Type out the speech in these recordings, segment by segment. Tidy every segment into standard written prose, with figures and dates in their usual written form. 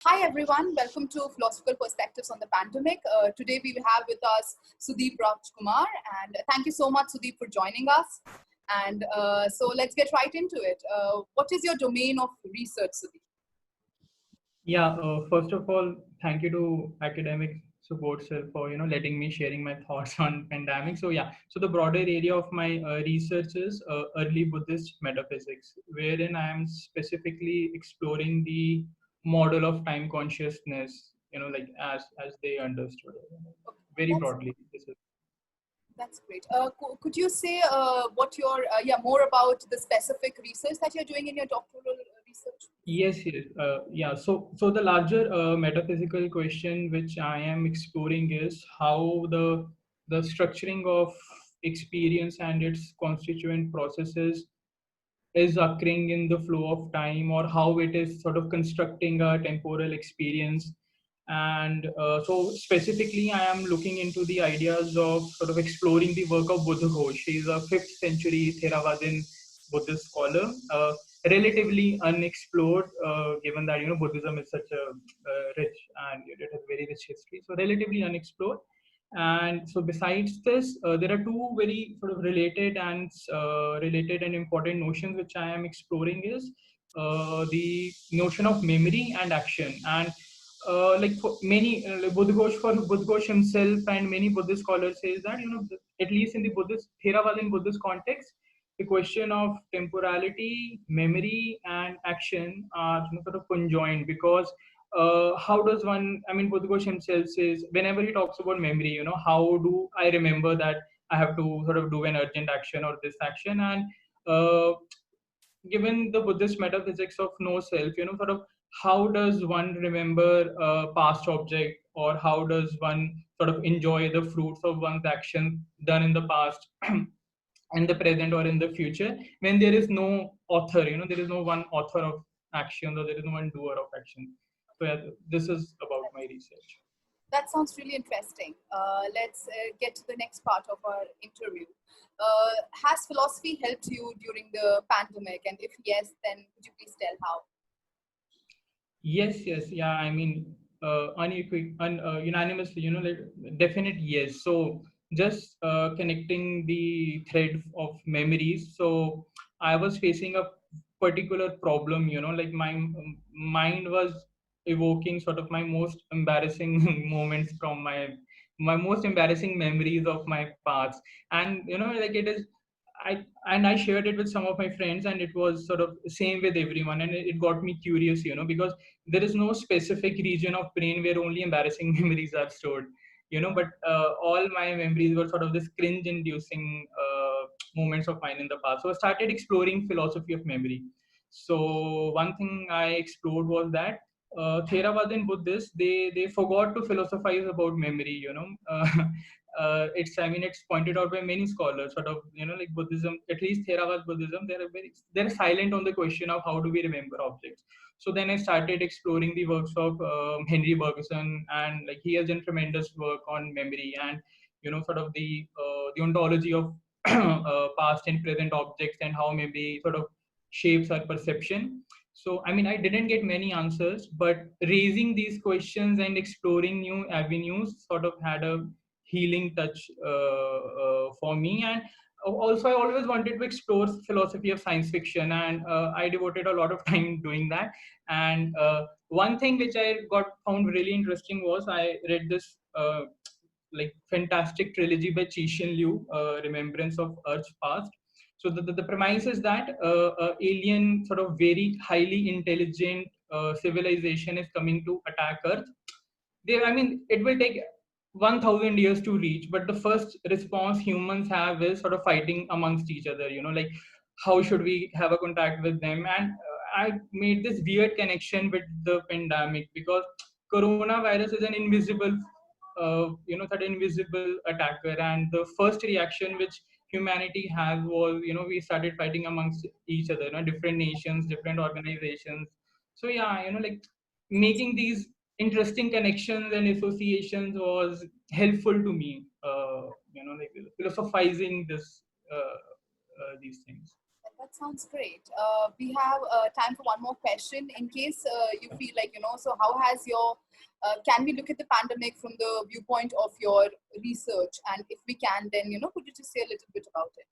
Hi everyone, welcome to Philosophical Perspectives on the Pandemic. Today we have with us Sudeep Kumar, and thank you so much Sudeep for joining us. And so let's get right into it. What is your domain of research, Sudeep? Yeah, first of all, thank you to Academic Support Cell for letting me sharing my thoughts on pandemic. So yeah, so the broader area of my research is early Buddhist metaphysics, wherein I am specifically exploring the model of time consciousness. Like as they understood it. Okay, Very that's broadly. This is. that's great. Could you say what your more about the specific research that you're doing in your doctoral research? Yes, yes, yeah. So the larger metaphysical question which I am exploring is how the structuring of experience and its constituent processes is occurring in the flow of time, or how it is sort of constructing a temporal experience. And so specifically, I am looking into the ideas of sort of exploring the work of Buddha Ghosh. He is a 5th century Theravadin Buddhist scholar, relatively unexplored, given that Buddhism is such a rich and it has very rich history. So relatively unexplored. And so besides this, there are two very sort of related and important notions which I am exploring is the notion of memory and action. And like for many like Buddha Ghosh himself and many Buddhist scholars says that at least in the Buddhist Theravada Buddhist context, the question of temporality, memory, and action are sort of conjoined, because how does one, I mean, Buddha Ghosh himself says, whenever he talks about memory, how do I remember that I have to sort of do an urgent action or this action? And uh, given the Buddhist metaphysics of no self, sort of how does one remember a past object, or how does one sort of enjoy the fruits of one's action done in the past, in the present, or in the future, when there is no author, there is no one author of action, or there is no one doer of action. So yeah, this is about my research. That sounds really interesting. Let's get to the next part of our interview. Has philosophy helped you during the pandemic? And if yes, then could you please tell how? Yes, yes, yeah. I mean, unanimously, like definite yes. So just connecting the thread of memories. So I was facing a particular problem. Like my mind was evoking sort of my most embarrassing moments from my most embarrassing memories of my past, and like it is. I shared it with some of my friends, and it was sort of same with everyone, and it got me curious, because there is no specific region of brain where only embarrassing memories are stored, but all my memories were sort of this cringe inducing moments of mine in the past. So I started exploring philosophy of memory. So one thing I explored was that Theravada Buddhists, they forgot to philosophize about memory. It's pointed out by many scholars, sort of like Buddhism, at least Theravada Buddhism, they're silent on the question of how do we remember objects. So then I started exploring the works of Henry Bergson, and like he has done tremendous work on memory, and sort of the ontology of past and present objects, and how memory sort of shapes our perception. So I mean, I didn't get many answers, but raising these questions and exploring new avenues sort of had a healing touch for me. And also, I always wanted to explore philosophy of science fiction, and I devoted a lot of time doing that. And one thing which I got found really interesting was I read this like fantastic trilogy by Cixin Liu, Remembrance of Earth's Past. So the premise is that alien, sort of very highly intelligent civilization is coming to attack Earth. I mean, it will take 1,000 years to reach, but the first response humans have is sort of fighting amongst each other. Like how should we have a contact with them? And I made this weird connection with the pandemic, because coronavirus is an invisible, that invisible attacker, and the first reaction which humanity has was, we started fighting amongst each other, different nations, different organizations. So yeah, like making these interesting connections and associations was helpful to me, like philosophizing these things. That sounds great. We have time for one more question in case you feel like, so how has can we look at the pandemic from the viewpoint of your research? And if we can, then, could you just say a little bit about it?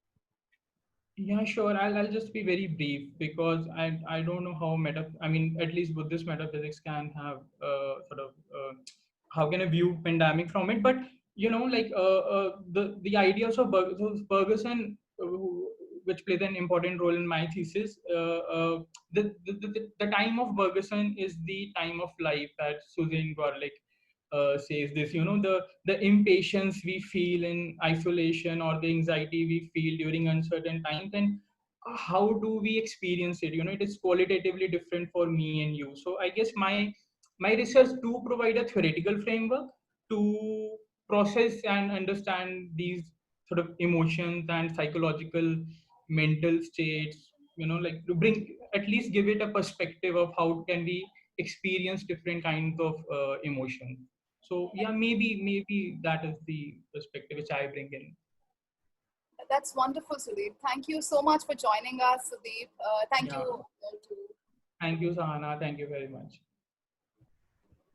Yeah, sure. I'll just be very brief because I don't know how I mean, at least Buddhist metaphysics can have sort of how can I view pandemic from it. But like the ideas of Ferguson, which played an important role in my thesis. The time of Ferguson is the time of life that Susan Gorlick says this. The impatience we feel in isolation or the anxiety we feel during uncertain times, and how do we experience it? It is qualitatively different for me and you. So I guess my research do provide a theoretical framework to process and understand these sort of emotions and psychological mental states, like to bring, at least give it a perspective of how can we experience different kinds of emotion. So yeah, maybe that is the perspective which I bring in. That's wonderful, Sudeep. Thank you so much for joining us, Sudeep. Thank Yeah, you to thank you, Sahana, thank you very much.